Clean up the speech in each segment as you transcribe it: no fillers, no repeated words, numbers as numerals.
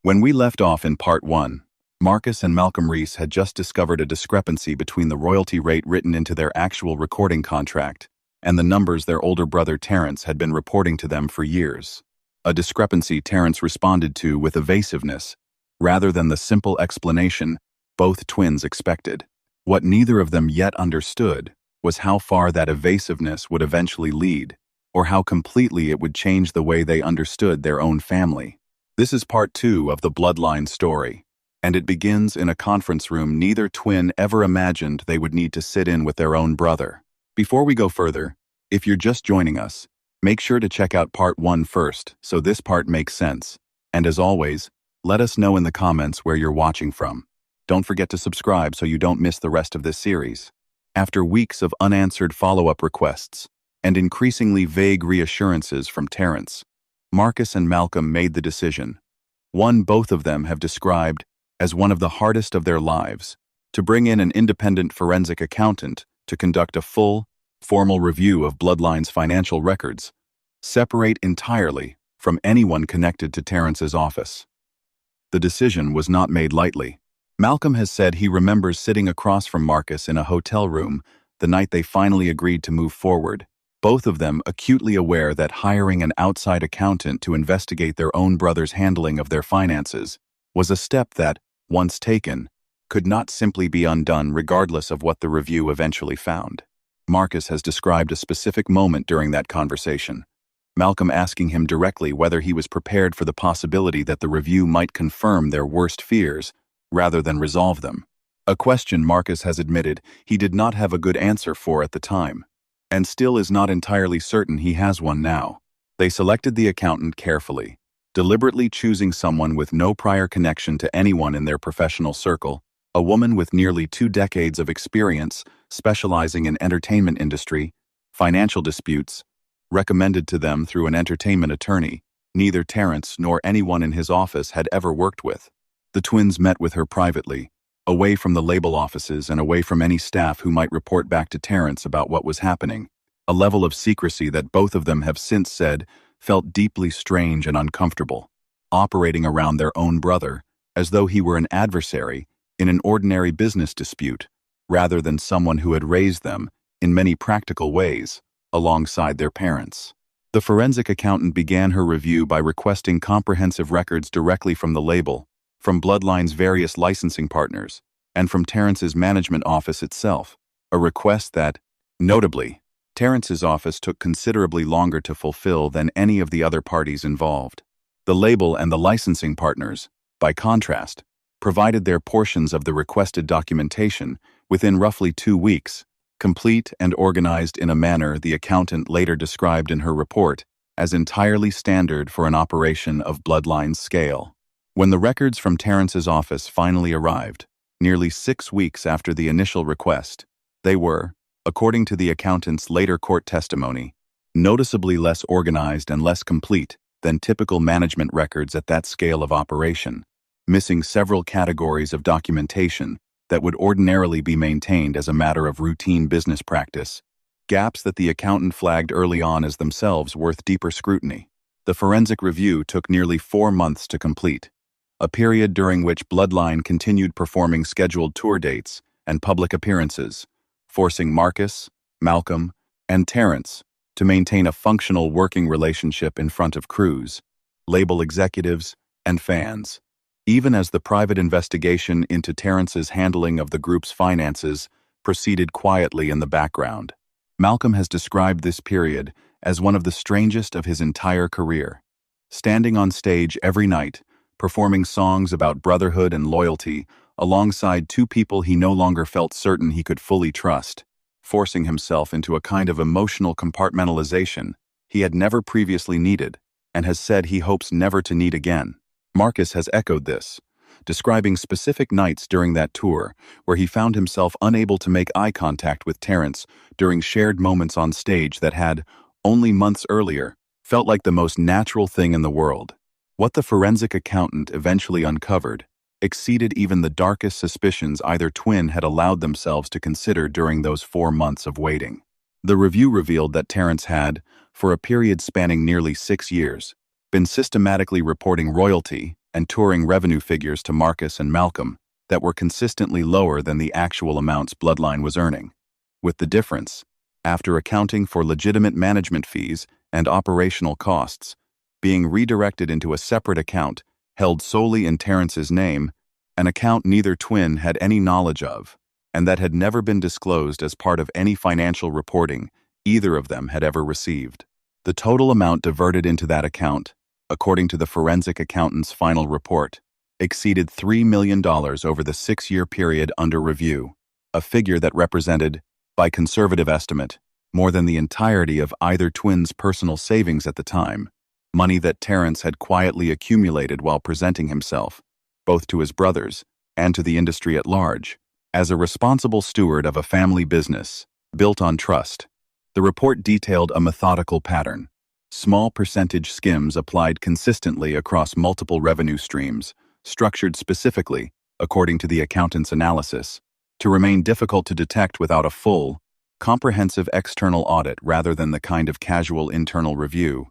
When we left off in part 1, Marcus and Malcolm Reese had just discovered a discrepancy between the royalty rate written into their actual recording contract and the numbers their older brother Terrence had been reporting to them for years. A discrepancy Terrence responded to with evasiveness, rather than the simple explanation both twins expected. What neither of them yet understood was how far that evasiveness would eventually lead, or how completely it would change the way they understood their own family. This is part 2 of the Bloodline story, and it begins in a conference room neither twin ever imagined they would need to sit in with their own brother. Before we go further, if you're just joining us, make sure to check out part 1 first so this part makes sense, and as always, let us know in the comments where you're watching from. Don't forget to subscribe so you don't miss the rest of this series. After weeks of unanswered follow-up requests and increasingly vague reassurances from Terrence, Marcus and Malcolm made the decision, one both of them have described as one of the hardest of their lives, to bring in an independent forensic accountant to conduct a full, formal review of Bloodline's financial records, separate entirely from anyone connected to Terrence's office. The decision was not made lightly. Malcolm has said he remembers sitting across from Marcus in a hotel room the night they finally agreed to move forward, both of them acutely aware that hiring an outside accountant to investigate their own brother's handling of their finances was a step that, once taken, could not simply be undone regardless of what the review eventually found. Marcus has described a specific moment during that conversation, Malcolm asking him directly whether he was prepared for the possibility that the review might confirm their worst fears rather than resolve them. A question Marcus has admitted he did not have a good answer for at the time, and still is not entirely certain he has one now. They selected the accountant carefully, deliberately choosing someone with no prior connection to anyone in their professional circle, a woman with nearly 2 decades of experience specializing in entertainment industry, financial disputes, recommended to them through an entertainment attorney neither Terrence nor anyone in his office had ever worked with. The twins met with her privately, away from the label offices and away from any staff who might report back to Terrence about what was happening, a level of secrecy that both of them have since said felt deeply strange and uncomfortable, operating around their own brother as though he were an adversary in an ordinary business dispute, rather than someone who had raised them, in many practical ways, alongside their parents. The forensic accountant began her review by requesting comprehensive records directly from the label, from Bloodline's various licensing partners, and from Terrence's management office itself, a request that, notably, Terrence's office took considerably longer to fulfill than any of the other parties involved. The label and the licensing partners, by contrast, provided their portions of the requested documentation within roughly 2 weeks, complete and organized in a manner the accountant later described in her report as entirely standard for an operation of Bloodline's scale. When the records from Terrence's office finally arrived, nearly 6 weeks after the initial request, they were, according to the accountant's later court testimony, noticeably less organized and less complete than typical management records at that scale of operation, missing several categories of documentation that would ordinarily be maintained as a matter of routine business practice, gaps that the accountant flagged early on as themselves worth deeper scrutiny. The forensic review took nearly 4 months to complete, a period during which Bloodline continued performing scheduled tour dates and public appearances, forcing Marcus, Malcolm, and Terrence to maintain a functional working relationship in front of crews, label executives, and fans, even as the private investigation into Terrence's handling of the group's finances proceeded quietly in the background. Malcolm has described this period as one of the strangest of his entire career, standing on stage every night, performing songs about brotherhood and loyalty alongside 2 people he no longer felt certain he could fully trust, forcing himself into a kind of emotional compartmentalization he had never previously needed and has said he hopes never to need again. Marcus has echoed this, describing specific nights during that tour where he found himself unable to make eye contact with Terrence during shared moments on stage that had, only months earlier, felt like the most natural thing in the world. What the forensic accountant eventually uncovered exceeded even the darkest suspicions either twin had allowed themselves to consider during those 4 months of waiting. The review revealed that Terrence had, for a period spanning nearly 6 years, been systematically reporting royalty and touring revenue figures to Marcus and Malcolm that were consistently lower than the actual amounts Bloodline was earning. With the difference, after accounting for legitimate management fees and operational costs, being redirected into a separate account held solely in Terrence's name, an account neither twin had any knowledge of, and that had never been disclosed as part of any financial reporting either of them had ever received. The total amount diverted into that account, according to the forensic accountant's final report, exceeded $3 million over the 6-year period under review, a figure that represented, by conservative estimate, more than the entirety of either twin's personal savings at the time, money that Terrence had quietly accumulated while presenting himself, both to his brothers and to the industry at large, as a responsible steward of a family business built on trust. The report detailed a methodical pattern. Small percentage skims applied consistently across multiple revenue streams, structured specifically, according to the accountant's analysis, to remain difficult to detect without a full, comprehensive external audit rather than the kind of casual internal review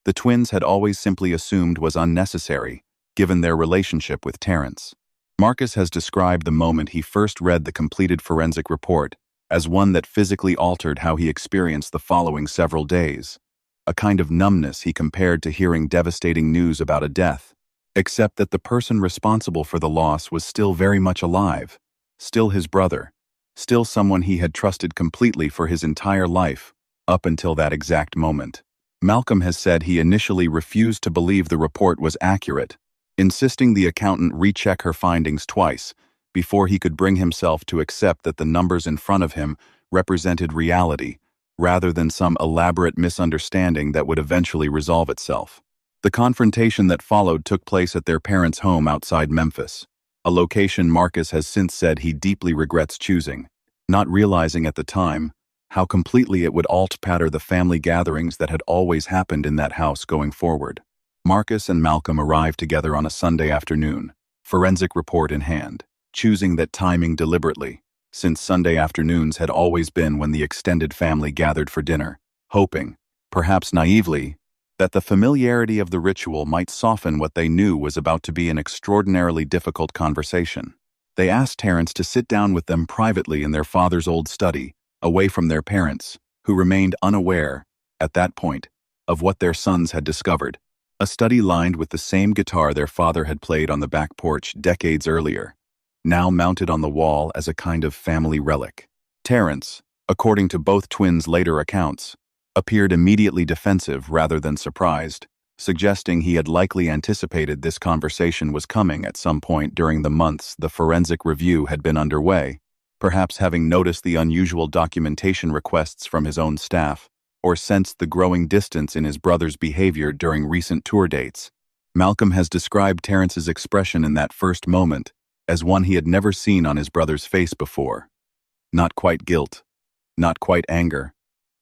the twins had always simply assumed was unnecessary, given their relationship with Terrence. Marcus has described the moment he first read the completed forensic report as one that physically altered how he experienced the following several days, a kind of numbness he compared to hearing devastating news about a death, except that the person responsible for the loss was still very much alive, still his brother, still someone he had trusted completely for his entire life, up until that exact moment. Malcolm has said he initially refused to believe the report was accurate, insisting the accountant recheck her findings twice before he could bring himself to accept that the numbers in front of him represented reality, rather than some elaborate misunderstanding that would eventually resolve itself. The confrontation that followed took place at their parents' home outside Memphis, a location Marcus has since said he deeply regrets choosing, not realizing at the time how completely it would alter the family gatherings that had always happened in that house going forward. Marcus and Malcolm arrived together on a Sunday afternoon, forensic report in hand, choosing that timing deliberately, since Sunday afternoons had always been when the extended family gathered for dinner, hoping, perhaps naively, that the familiarity of the ritual might soften what they knew was about to be an extraordinarily difficult conversation. They asked Terrence to sit down with them privately in their father's old study, away from their parents, who remained unaware, at that point, of what their sons had discovered. A study lined with the same guitar their father had played on the back porch decades earlier, now mounted on the wall as a kind of family relic. Terrence, according to both twins' later accounts, appeared immediately defensive rather than surprised, suggesting he had likely anticipated this conversation was coming at some point during the months the forensic review had been underway, perhaps having noticed the unusual documentation requests from his own staff, or sensed the growing distance in his brother's behavior during recent tour dates. Malcolm has described Terrence's expression in that first moment as one he had never seen on his brother's face before. Not quite guilt, not quite anger,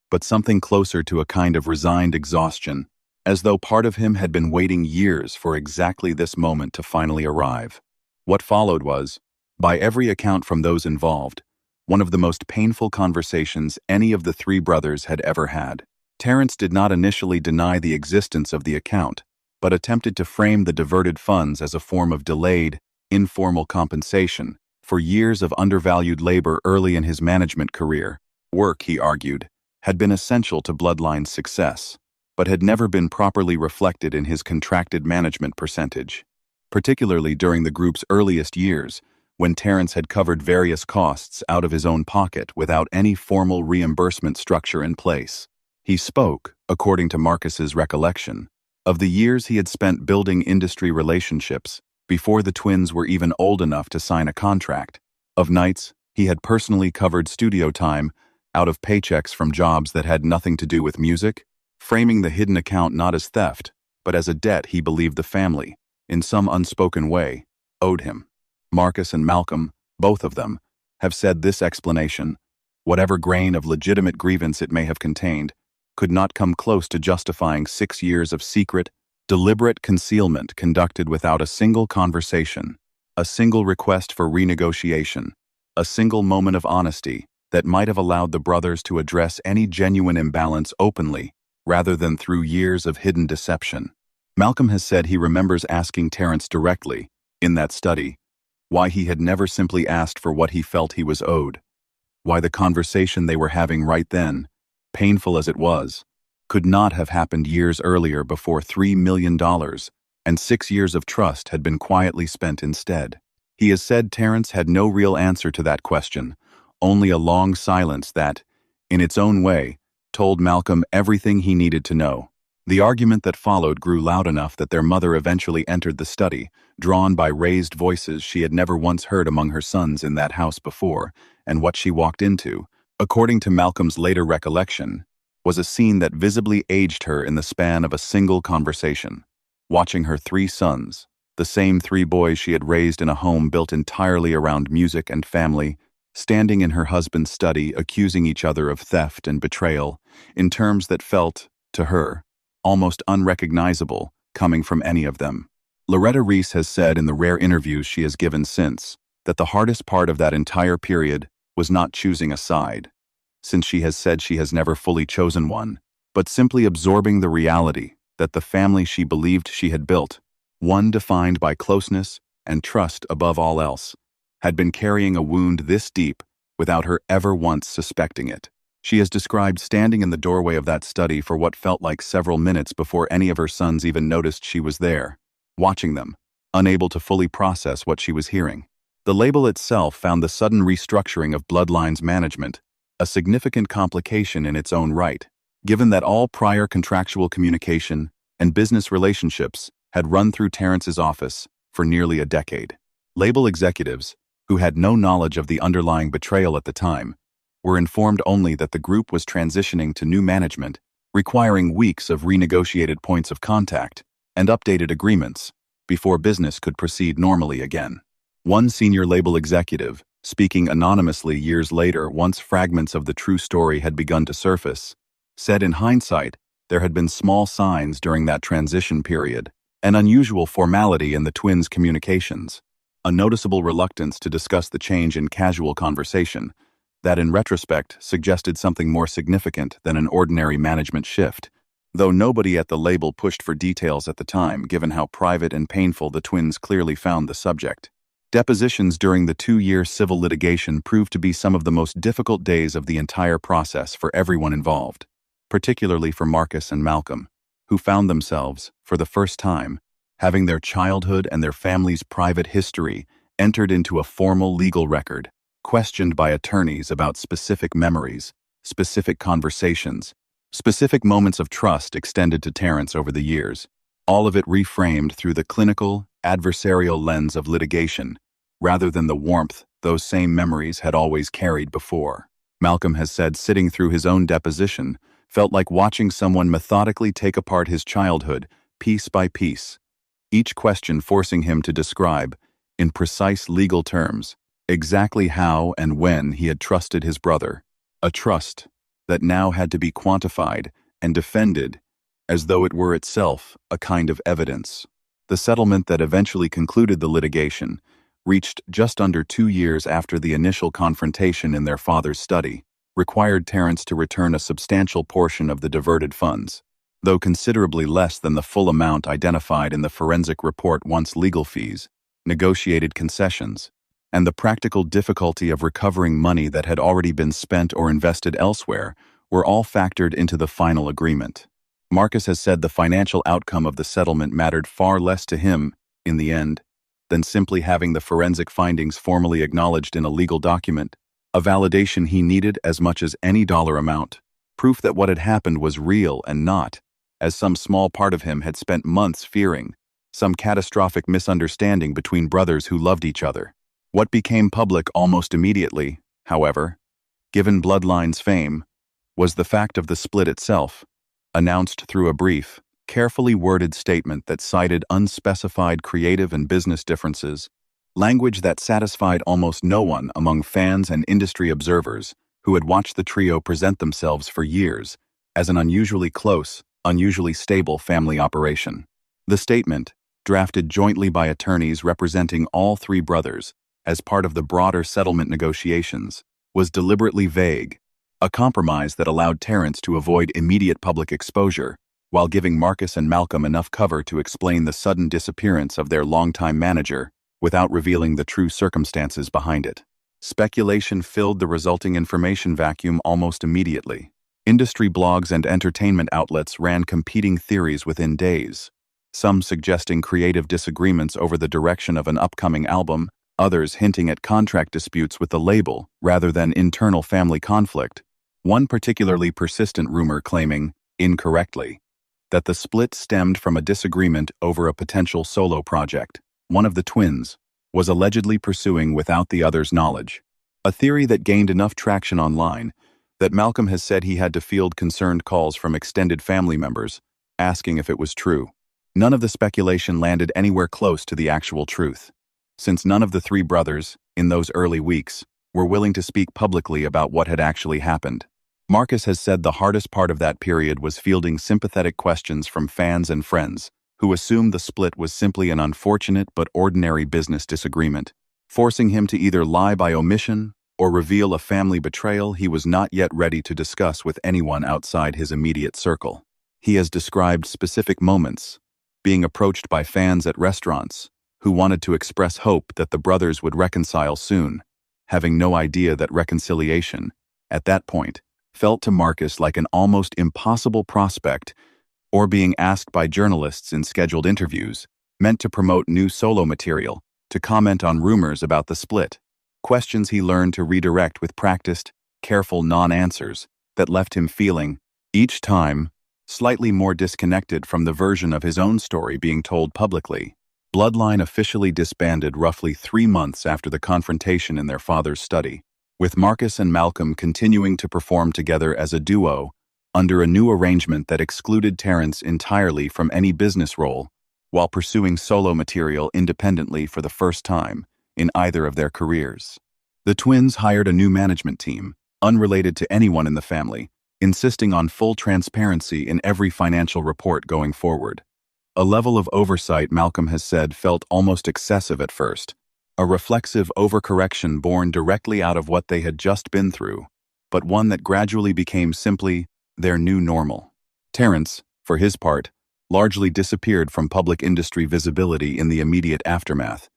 but something closer to a kind of resigned exhaustion, as though part of him had been waiting years for exactly this moment to finally arrive. What followed was, by every account from those involved, one of the most painful conversations any of the three brothers had ever had. Terrence did not initially deny the existence of the account, but attempted to frame the diverted funds as a form of delayed, informal compensation for years of undervalued labor early in his management career. Work, he argued, had been essential to Bloodline's success, but had never been properly reflected in his contracted management percentage, particularly during the group's earliest years, when Terrence had covered various costs out of his own pocket without any formal reimbursement structure in place. He spoke, according to Marcus's recollection, of the years he had spent building industry relationships before the twins were even old enough to sign a contract, of nights he had personally covered studio time out of paychecks from jobs that had nothing to do with music, framing the hidden account not as theft, but as a debt he believed the family, in some unspoken way, owed him. Marcus and Malcolm, both of them, have said this explanation, whatever grain of legitimate grievance it may have contained, could not come close to justifying 6 years of secret, deliberate concealment conducted without a single conversation, a single request for renegotiation, a single moment of honesty that might have allowed the brothers to address any genuine imbalance openly rather than through years of hidden deception. Malcolm has said he remembers asking Terence directly, in that study, why he had never simply asked for what he felt he was owed, why the conversation they were having right then, painful as it was, could not have happened years earlier before $3 million and 6 years of trust had been quietly spent instead. He has said Terence had no real answer to that question, only a long silence that, in its own way, told Malcolm everything he needed to know. The argument that followed grew loud enough that their mother eventually entered the study, drawn by raised voices she had never once heard among her sons in that house before, and what she walked into, according to Malcolm's later recollection, was a scene that visibly aged her in the span of a single conversation. Watching her 3 sons, the same 3 boys she had raised in a home built entirely around music and family, standing in her husband's study accusing each other of theft and betrayal, in terms that felt, to her, almost unrecognizable, coming from any of them. Loretta Reese has said in the rare interviews she has given since that the hardest part of that entire period was not choosing a side, since she has said she has never fully chosen one, but simply absorbing the reality that the family she believed she had built, one defined by closeness and trust above all else, had been carrying a wound this deep without her ever once suspecting it. She has described standing in the doorway of that study for what felt like several minutes before any of her sons even noticed she was there, watching them, unable to fully process what she was hearing. The label itself found the sudden restructuring of Bloodline's management a significant complication in its own right, given that all prior contractual communication and business relationships had run through Terrence's office for nearly a decade. Label executives, who had no knowledge of the underlying betrayal at the time, were informed only that the group was transitioning to new management, requiring weeks of renegotiated points of contact and updated agreements before business could proceed normally again. One senior label executive, speaking anonymously years later once fragments of the true story had begun to surface, said in hindsight there had been small signs during that transition period, an unusual formality in the twins' communications, a noticeable reluctance to discuss the change in casual conversation, that in retrospect suggested something more significant than an ordinary management shift, though nobody at the label pushed for details at the time given how private and painful the twins clearly found the subject. Depositions during the 2-year civil litigation proved to be some of the most difficult days of the entire process for everyone involved, particularly for Marcus and Malcolm, who found themselves, for the first time, having their childhood and their family's private history entered into a formal legal record, questioned by attorneys about specific memories, specific conversations, specific moments of trust extended to Terrence over the years, all of it reframed through the clinical, adversarial lens of litigation, rather than the warmth those same memories had always carried before. Malcolm has said sitting through his own deposition felt like watching someone methodically take apart his childhood, piece by piece, each question forcing him to describe, in precise legal terms, exactly how and when he had trusted his brother, a trust that now had to be quantified and defended as though it were itself a kind of evidence. The settlement that eventually concluded the litigation, reached just under 2 years after the initial confrontation in their father's study, required Terrence to return a substantial portion of the diverted funds, though considerably less than the full amount identified in the forensic report once legal fees, negotiated concessions, and the practical difficulty of recovering money that had already been spent or invested elsewhere were all factored into the final agreement. Marcus has said the financial outcome of the settlement mattered far less to him, in the end, than simply having the forensic findings formally acknowledged in a legal document, a validation he needed as much as any dollar amount, proof that what had happened was real and not, as some small part of him had spent months fearing, some catastrophic misunderstanding between brothers who loved each other. What became public almost immediately, however, given Bloodline's fame, was the fact of the split itself, announced through a brief, carefully worded statement that cited unspecified creative and business differences, language that satisfied almost no one among fans and industry observers who had watched the trio present themselves for years as an unusually close, unusually stable family operation. The statement, drafted jointly by attorneys representing all 3 brothers as part of the broader settlement negotiations, was deliberately vague, a compromise that allowed Terrence to avoid immediate public exposure, while giving Marcus and Malcolm enough cover to explain the sudden disappearance of their longtime manager without revealing the true circumstances behind it. Speculation filled the resulting information vacuum almost immediately. Industry blogs and entertainment outlets ran competing theories within days, some suggesting creative disagreements over the direction of an upcoming album, others hinting at contract disputes with the label rather than internal family conflict. One particularly persistent rumor claiming, incorrectly, that the split stemmed from a disagreement over a potential solo project one of the twins was allegedly pursuing without the other's knowledge. A theory that gained enough traction online that Malcolm has said he had to field concerned calls from extended family members, asking if it was true. None of the speculation landed anywhere close to the actual truth, since none of the three brothers, in those early weeks, were willing to speak publicly about what had actually happened. Marcus has said the hardest part of that period was fielding sympathetic questions from fans and friends, who assumed the split was simply an unfortunate but ordinary business disagreement, forcing him to either lie by omission or reveal a family betrayal he was not yet ready to discuss with anyone outside his immediate circle. He has described specific moments, being approached by fans at restaurants, who wanted to express hope that the brothers would reconcile soon, having no idea that reconciliation, at that point, felt to Marcus like an almost impossible prospect, or being asked by journalists in scheduled interviews, meant to promote new solo material, to comment on rumors about the split, questions he learned to redirect with practiced, careful non-answers that left him feeling, each time, slightly more disconnected from the version of his own story being told publicly. Bloodline officially disbanded roughly 3 months after the confrontation in their father's study, with Marcus and Malcolm continuing to perform together as a duo under a new arrangement that excluded Terrence entirely from any business role, while pursuing solo material independently for the first time in either of their careers. The twins hired a new management team, unrelated to anyone in the family, insisting on full transparency in every financial report going forward. A level of oversight Malcolm has said felt almost excessive at first, a reflexive overcorrection born directly out of what they had just been through, but one that gradually became simply their new normal. Terrence, for his part, largely disappeared from public industry visibility in the immediate aftermath,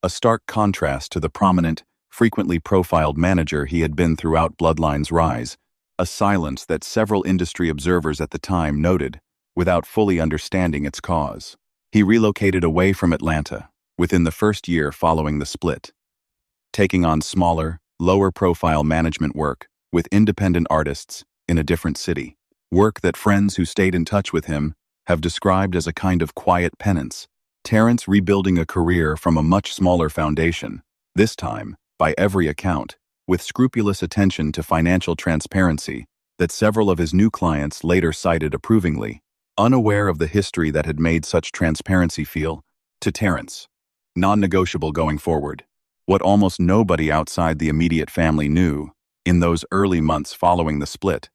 a stark contrast to the prominent, frequently profiled manager he had been throughout Bloodline's rise, a silence that several industry observers at the time noted, without fully understanding its cause. He relocated away from Atlanta within the first year following the split, taking on smaller, lower-profile management work with independent artists in a different city, work that friends who stayed in touch with him have described as a kind of quiet penance. Terrence rebuilding a career from a much smaller foundation, this time, by every account, with scrupulous attention to financial transparency that several of his new clients later cited approvingly, unaware of the history that had made such transparency feel, to Terrence, non-negotiable going forward. What almost nobody outside the immediate family knew, in those early months following the split,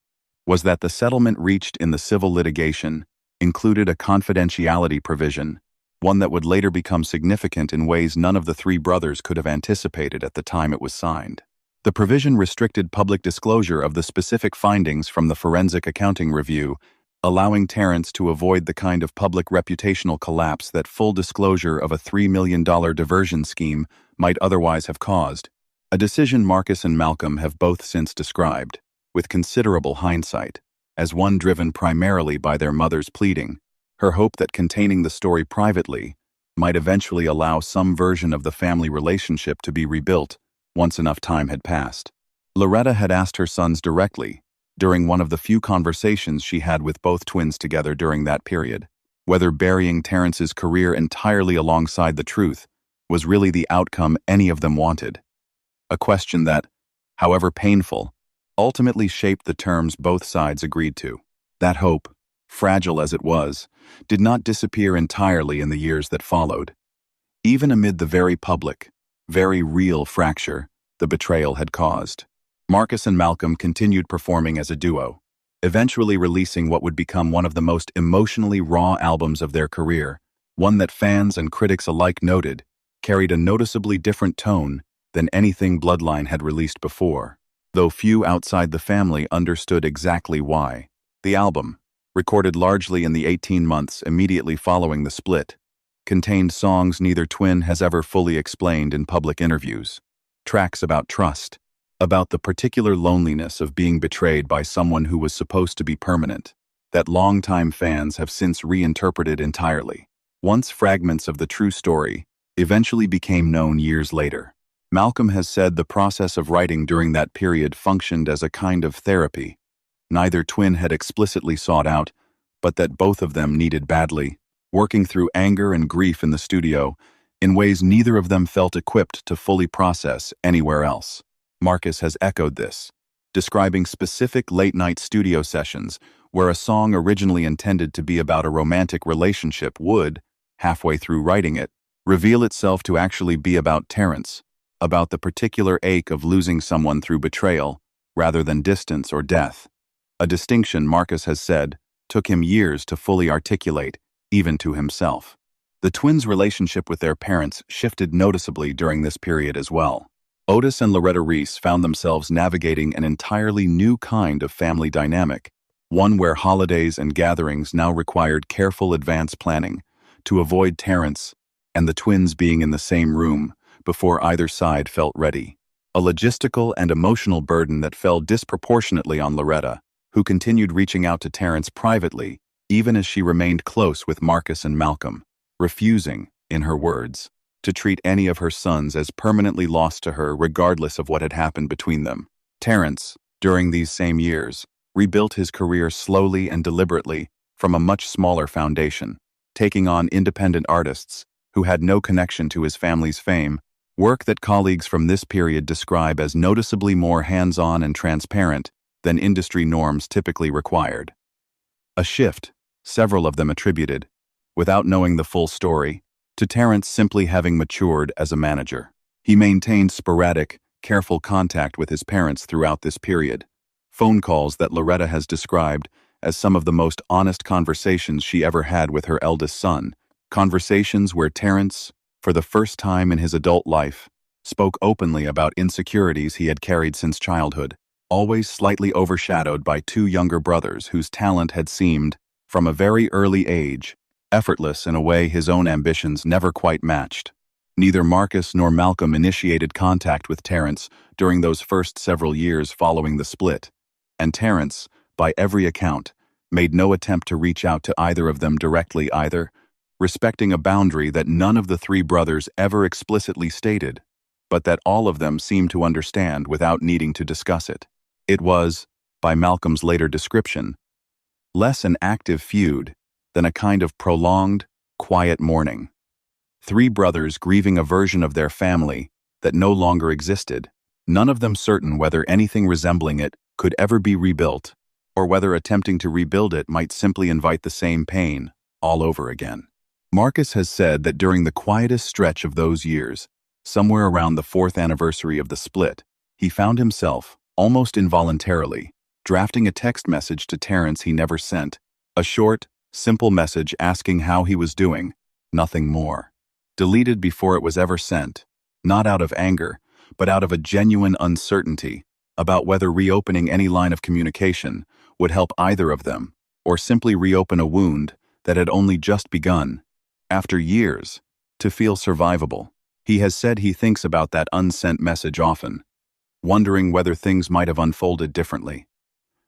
was that the settlement reached in the civil litigation included a confidentiality provision, one that would later become significant in ways none of the three brothers could have anticipated at the time it was signed. The provision restricted public disclosure of the specific findings from the forensic accounting review, allowing Terrence to avoid the kind of public reputational collapse that full disclosure of a $3 million diversion scheme might otherwise have caused, a decision Marcus and Malcolm have both since described, with considerable hindsight, as one driven primarily by their mother's pleading, her hope that containing the story privately might eventually allow some version of the family relationship to be rebuilt once enough time had passed. Loretta had asked her sons directly, during one of the few conversations she had with both twins together during that period, whether burying Terrence's career entirely alongside the truth was really the outcome any of them wanted. A question that, however painful, ultimately shaped the terms both sides agreed to. That hope, fragile as it was, did not disappear entirely in the years that followed. Even amid the very public, very real fracture the betrayal had caused, Marcus and Malcolm continued performing as a duo, eventually releasing what would become one of the most emotionally raw albums of their career, one that fans and critics alike noted carried a noticeably different tone than anything Bloodline had released before, though few outside the family understood exactly why. The album, recorded largely in the 18 months immediately following the split, contained songs neither twin has ever fully explained in public interviews. Tracks about trust, about the particular loneliness of being betrayed by someone who was supposed to be permanent, that longtime fans have since reinterpreted entirely. Once fragments of the true story eventually became known years later. Malcolm has said the process of writing during that period functioned as a kind of therapy. Neither twin had explicitly sought out, but that both of them needed badly, working through anger and grief in the studio in ways neither of them felt equipped to fully process anywhere else. Marcus has echoed this, describing specific late-night studio sessions where a song originally intended to be about a romantic relationship would, halfway through writing it, reveal itself to actually be about Terrence, about the particular ache of losing someone through betrayal, rather than distance or death. A distinction, Marcus has said, took him years to fully articulate, even to himself. The twins' relationship with their parents shifted noticeably during this period as well. Otis and Loretta Reese found themselves navigating an entirely new kind of family dynamic, one where holidays and gatherings now required careful advance planning to avoid Terrence and the twins being in the same room before either side felt ready. A logistical and emotional burden that fell disproportionately on Loretta, who continued reaching out to Terrence privately, even as she remained close with Marcus and Malcolm, refusing, in her words, to treat any of her sons as permanently lost to her regardless of what had happened between them. Terrence, during these same years, rebuilt his career slowly and deliberately from a much smaller foundation, taking on independent artists who had no connection to his family's fame, work that colleagues from this period describe as noticeably more hands-on and transparent than industry norms typically required. A shift, several of them attributed, without knowing the full story, to Terrence simply having matured as a manager. He maintained sporadic, careful contact with his parents throughout this period, phone calls that Loretta has described as some of the most honest conversations she ever had with her eldest son, conversations where Terrence, for the first time in his adult life, spoke openly about insecurities he had carried since childhood, always slightly overshadowed by two younger brothers whose talent had seemed, from a very early age, effortless in a way his own ambitions never quite matched. Neither Marcus nor Malcolm initiated contact with Terrence during those first several years following the split, and Terrence, by every account, made no attempt to reach out to either of them directly either, respecting a boundary that none of the three brothers ever explicitly stated, but that all of them seemed to understand without needing to discuss it. It was, by Malcolm's later description, less an active feud than a kind of prolonged, quiet mourning. Three brothers grieving a version of their family that no longer existed, none of them certain whether anything resembling it could ever be rebuilt, or whether attempting to rebuild it might simply invite the same pain all over again. Marcus has said that during the quietest stretch of those years, somewhere around the 4th anniversary of the split, he found himself, almost involuntarily, drafting a text message to Terrence he never sent, a short, simple message asking how he was doing, nothing more. Deleted before it was ever sent, not out of anger, but out of a genuine uncertainty about whether reopening any line of communication would help either of them, or simply reopen a wound that had only just begun, after years, to feel survivable. He has said he thinks about that unsent message often, wondering whether things might have unfolded differently,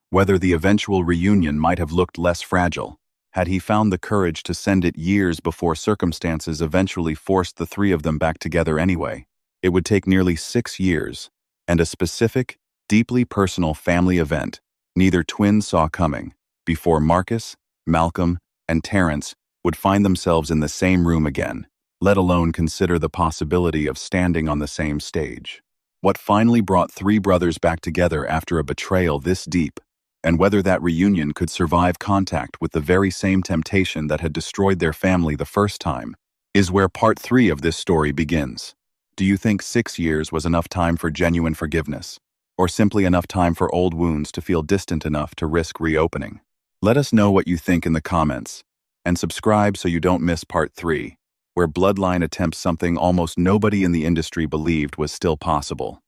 whether the eventual reunion might have looked less fragile, had he found the courage to send it years before circumstances eventually forced the three of them back together anyway. It would take nearly 6 years, and a specific, deeply personal family event neither twin saw coming, before Marcus, Malcolm, and Terrence would find themselves in the same room again, let alone consider the possibility of standing on the same stage. What finally brought three brothers back together after a betrayal this deep, and whether that reunion could survive contact with the very same temptation that had destroyed their family the first time, is where part 3 of this story begins. Do you think 6 years was enough time for genuine forgiveness, or simply enough time for old wounds to feel distant enough to risk reopening? Let us know what you think in the comments, and subscribe so you don't miss part 3, where Bloodline attempts something almost nobody in the industry believed was still possible.